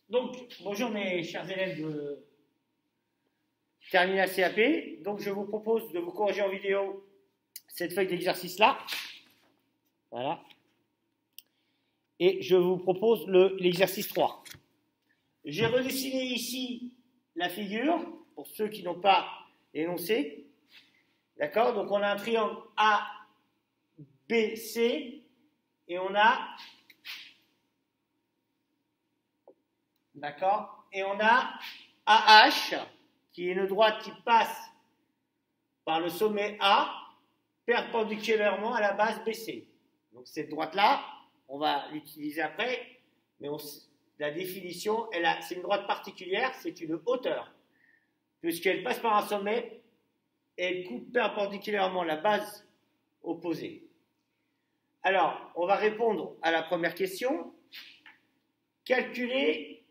Donc, bonjour mes chers élèves de Terminal CAP. Donc, je vous propose de vous corriger en vidéo cette feuille d'exercice-là. Voilà. Et je vous propose l'exercice 3. J'ai redessiné ici la figure, pour ceux qui n'ont pas énoncé. D'accord? Donc, on a un triangle ABC et on a... D'accord? Et on a AH, qui est une droite qui passe par le sommet A, perpendiculairement à la base BC. Donc cette droite-là, on va l'utiliser après, mais la définition, c'est une droite particulière, c'est une hauteur, puisqu'elle passe par un sommet et elle coupe perpendiculairement la base opposée. Alors, on va répondre à la première question.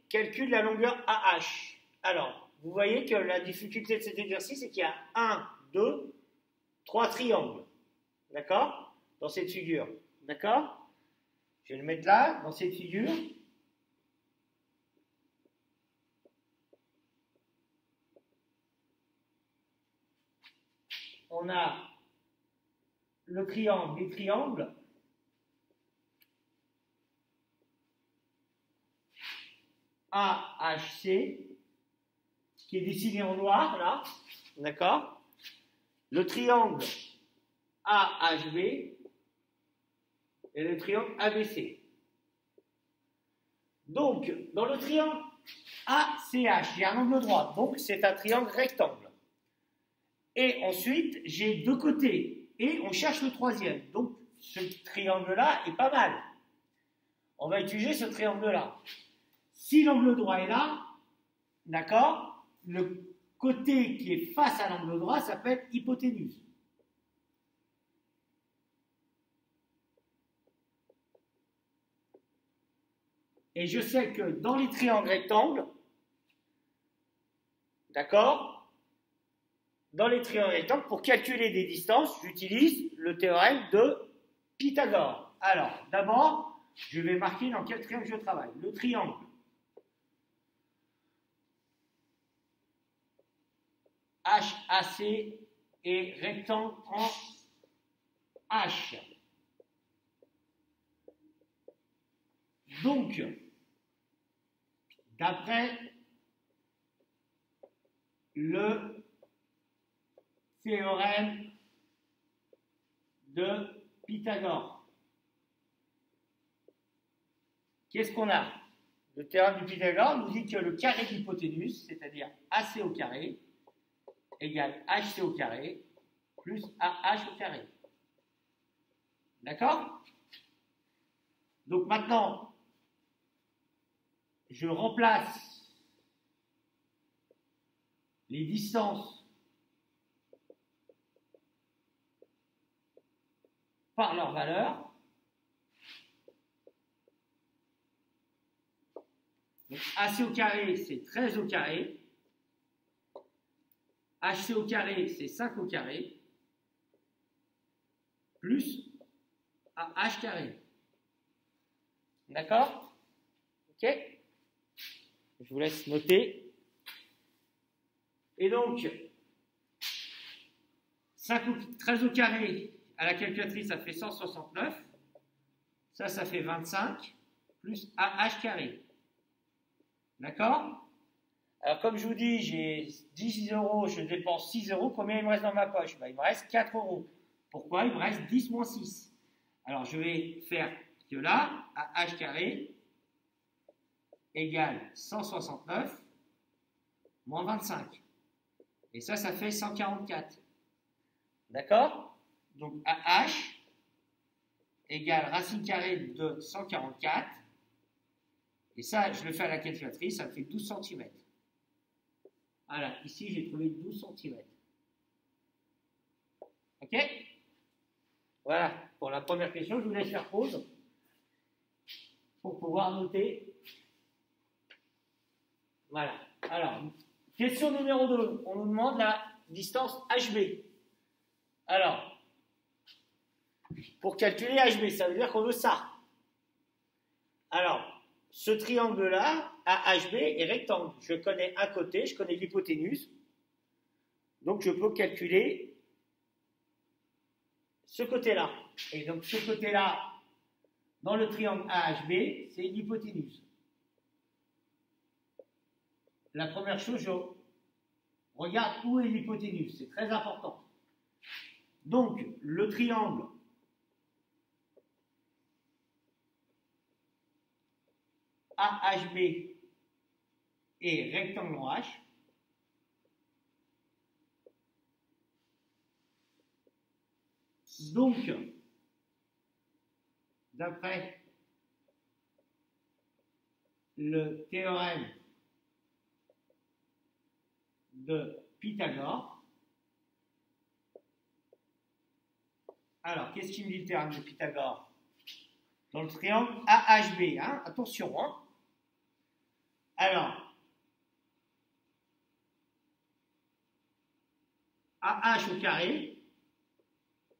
Calcule la longueur AH. Alors, vous voyez que la difficulté de cet exercice, c'est qu'il y a 1, 2, 3 triangles. D'accord? Dans cette figure. D'accord? Je vais le mettre là, dans cette figure. On a le triangle, les triangles. AHC, qui est dessiné en noir, là, d'accord? Le triangle AHB et le triangle ABC. Donc, dans le triangle ACH, il y a un angle droit, donc c'est un triangle rectangle. Et ensuite, j'ai deux côtés, et on cherche le troisième. Donc, ce triangle-là est pas mal. On va utiliser ce triangle-là. Si l'angle droit est là, d'accord, le côté qui est face à l'angle droit s'appelle hypoténuse. Et je sais que dans les triangles rectangles, d'accord, dans les triangles rectangles, pour calculer des distances, j'utilise le théorème de Pythagore. Alors, d'abord, je vais marquer dans quel triangle je travaille. Le triangle HAC et rectangle en H. Donc, d'après le théorème de Pythagore, qu'est-ce qu'on a? Le théorème de Pythagore nous dit que le carré de l'hypoténuse, c'est-à-dire AC au carré, égale HC au carré plus AH au carré. D'accord? Donc maintenant, je remplace les distances par leur valeur. Donc AC au carré, c'est 13 au carré. HC au carré, c'est 5 au carré, plus AH carré. D'accord? Ok? Je vous laisse noter. Et donc, 13 au carré, à la calculatrice, ça fait 169. Ça fait 25, plus AH carré. D'accord? Alors, comme je vous dis, j'ai 10 euros, je dépense 6 euros. Combien il me reste dans ma poche? Il me reste 4 euros. Pourquoi? Il me reste 10 moins 6. Alors, je vais faire que là, AH carré égale 169 moins 25. Et ça fait 144. D'accord? Donc, AH égale racine carrée de 144. Et ça, je le fais à la calculatrice, ça me fait 12 cm. Voilà, ici j'ai trouvé 12 cm. Ok? Voilà, pour la première question, je vous laisse faire pause pour pouvoir noter. Voilà. Alors, question numéro 2. On nous demande la distance HB. Alors, pour calculer HB, ça veut dire qu'on veut ça. Alors, ce triangle-là, AHB, est rectangle. Je connais un côté, je connais l'hypoténuse. Donc, je peux calculer ce côté-là. Et donc, ce côté-là, dans le triangle AHB, c'est l'hypoténuse. La première chose, je regarde où est l'hypoténuse. C'est très important. Donc, le triangle AHB est rectangle en H. Donc, d'après le théorème de Pythagore, alors, qu'est-ce qu'il me dit le théorème de Pythagore? Dans le triangle AHB, hein, attention, hein. Alors, AH au carré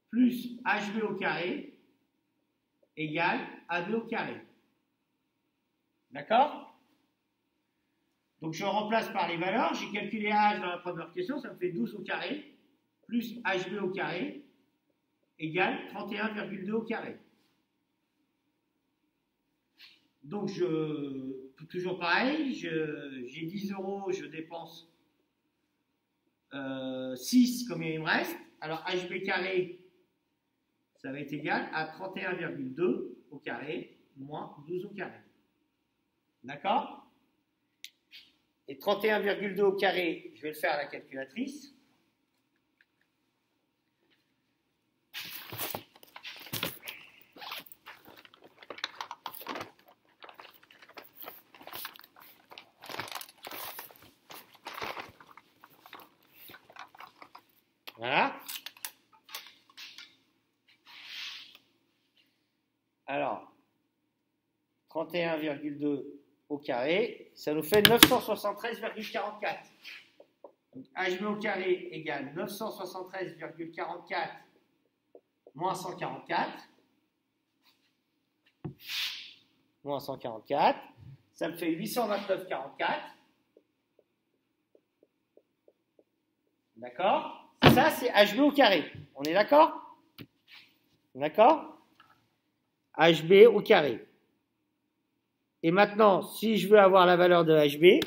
plus HB au carré égale AB au carré. D'accord? Donc je remplace par les valeurs. J'ai calculé AH dans la première question, ça me fait 12 au carré plus HB au carré égale 31,2 au carré. Donc, toujours pareil, j'ai 10 euros, je dépense 6 comme il me reste. Alors, HB carré, ça va être égal à 31,2 au carré moins 12 au carré. D'accord? Et 31,2 au carré, je vais le faire à la calculatrice. Voilà. Alors, 31,2 au carré, ça nous fait 973,44. Donc, HB au carré égale 973,44 moins 144. Moins 144. Ça me fait 829,44. D'accord? Ça, c'est HB au carré. On est d'accord? D'accord? HB au carré. Et maintenant, si je veux avoir la valeur de HB,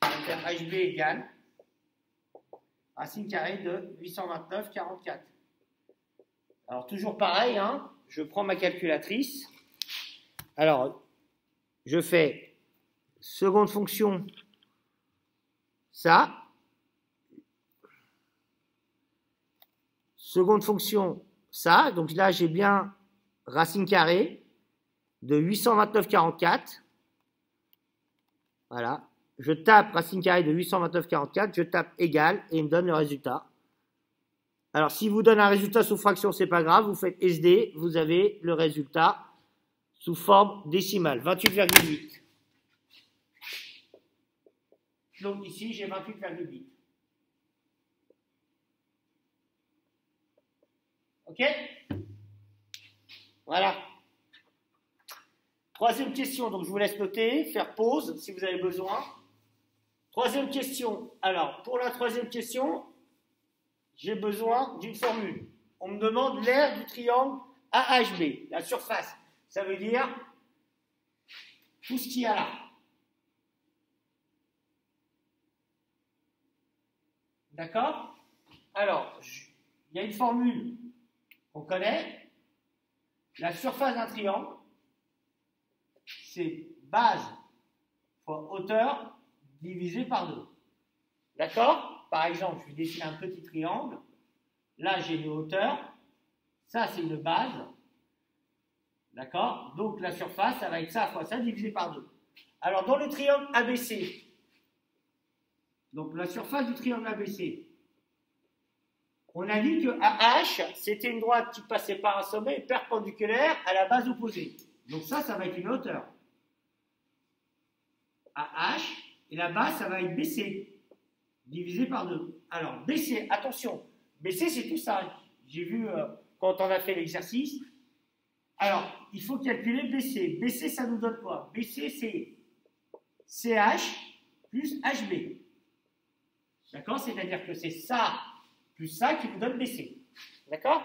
on va faire HB égale racine carrée de 829,44. Alors, toujours pareil, hein, je prends ma calculatrice. Alors, je fais seconde fonction, ça. Seconde fonction, ça. Donc là, j'ai bien racine carrée de 829,44. Voilà. Je tape racine carrée de 829,44, je tape égal et il me donne le résultat. Alors, si vous donne un résultat sous fraction, c'est pas grave, vous faites SD, vous avez le résultat sous forme décimale, 28,8. Donc ici, j'ai 28,8. Ok? Voilà. Troisième question, donc je vous laisse noter, faire pause si vous avez besoin. Troisième question. Alors, pour la troisième question, j'ai besoin d'une formule. On me demande l'aire du triangle AHB, la surface. Ça veut dire tout ce qu'il y a là. D'accord? Alors, il y a une formule qu'on connaît. La surface d'un triangle, c'est base fois hauteur divisé par 2. D'accord? Par exemple, je vais dessiner un petit triangle. Là, j'ai une hauteur. Ça, c'est une base. D'accord? Donc, la surface, ça va être ça fois ça divisé par 2. Alors, dans le triangle ABC, donc la surface du triangle ABC, on a dit que AH, c'était une droite qui passait par un sommet perpendiculaire à la base opposée. Donc ça va être une hauteur. AH, et la base, ça va être BC, divisé par 2. Alors, BC, attention, BC, c'est tout ça. J'ai vu, quand on a fait l'exercice, Alors, il faut calculer BC. BC, ça nous donne quoi? BC, c'est CH plus HB. D'accord? C'est-à-dire que c'est ça plus ça qui vous donne BC. D'accord?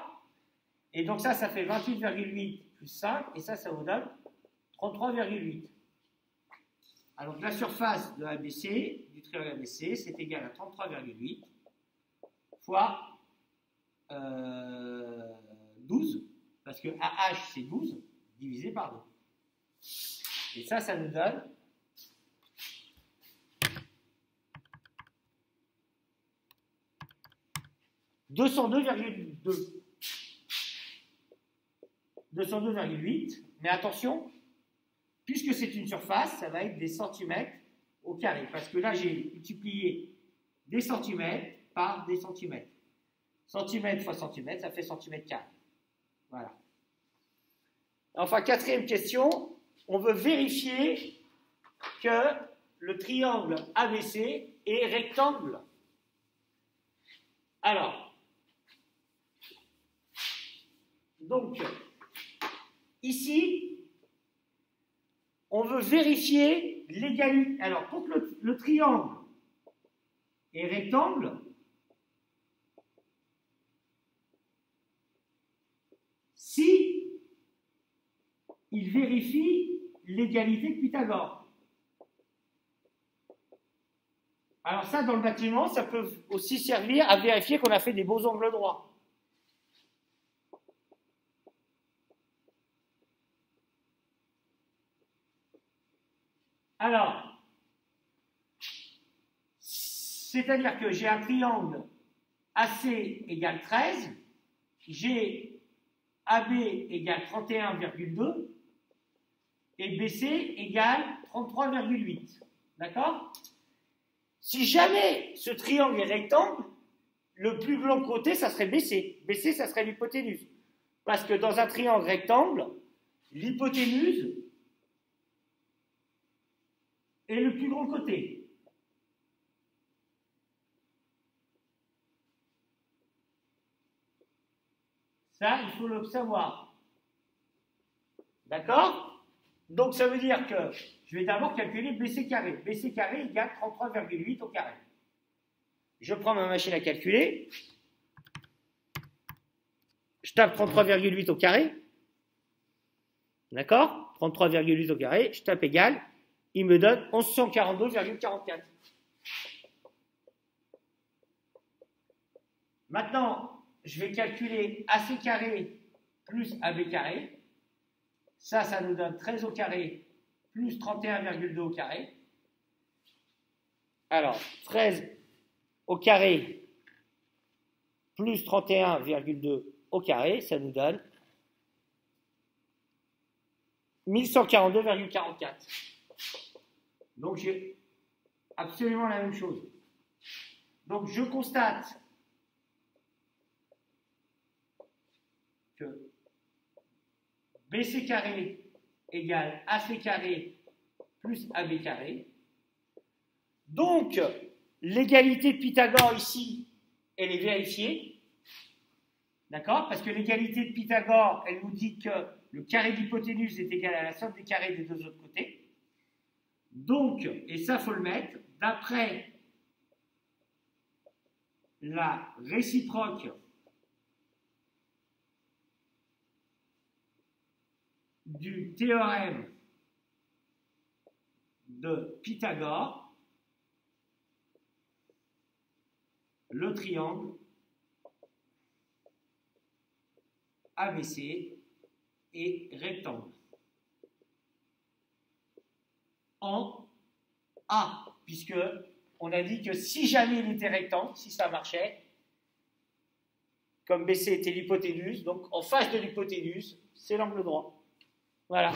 Et donc ça fait 28,8 plus 5, et ça vous donne 33,8. Alors la surface de ABC, du triangle ABC, c'est égal à 33,8 fois 12, parce que AH c'est 12, divisé par 2. Et ça nous donne 202,2. 202,8, mais attention, puisque c'est une surface, ça va être des centimètres au carré, parce que là j'ai multiplié des centimètres par des centimètres. Centimètre fois centimètre, ça fait centimètre carré. Voilà. Enfin, quatrième question, on veut vérifier que le triangle ABC est rectangle. Alors, donc, ici, on veut vérifier l'égalité. Alors, pour que le triangle est rectangle, si il vérifie l'égalité de Pythagore. Alors ça, dans le bâtiment, ça peut aussi servir à vérifier qu'on a fait des beaux angles droits. Alors, c'est-à-dire que j'ai un triangle AC égale 13, j'ai AB égale 31,2 et BC égale 33,8. D'accord? Si jamais ce triangle est rectangle, le plus blanc côté, ça serait BC. BC, ça serait l'hypoténuse. Parce que dans un triangle rectangle, l'hypoténuse est le plus grand côté. Ça, il faut le savoir. D'accord? Donc, ça veut dire que je vais d'abord calculer BC carré. BC carré égale 33,8 au carré. Je prends ma machine à calculer. Je tape 33,8 au carré. D'accord? 33,8 au carré. Je tape égal. Il me donne 1142,44. Maintenant, je vais calculer AC carré plus AB carré. Ça nous donne 13 au carré plus 31,2 au carré. Alors, 13 au carré plus 31,2 au carré, ça nous donne 1142,44. Donc, j'ai absolument la même chose. Donc, je constate que BC carré égale AC carré plus AB carré. Donc, l'égalité de Pythagore ici, elle est vérifiée. D'accord? Parce que l'égalité de Pythagore, elle nous dit que le carré d'hypoténuse est égal à la somme des carrés des deux autres côtés. Donc, et ça, il faut le mettre, d'après la réciproque du théorème de Pythagore, le triangle ABC est rectangle en A, puisque on a dit que si jamais il était rectangle, si ça marchait, comme BC était l'hypoténuse, donc en face de l'hypoténuse, c'est l'angle droit. Voilà.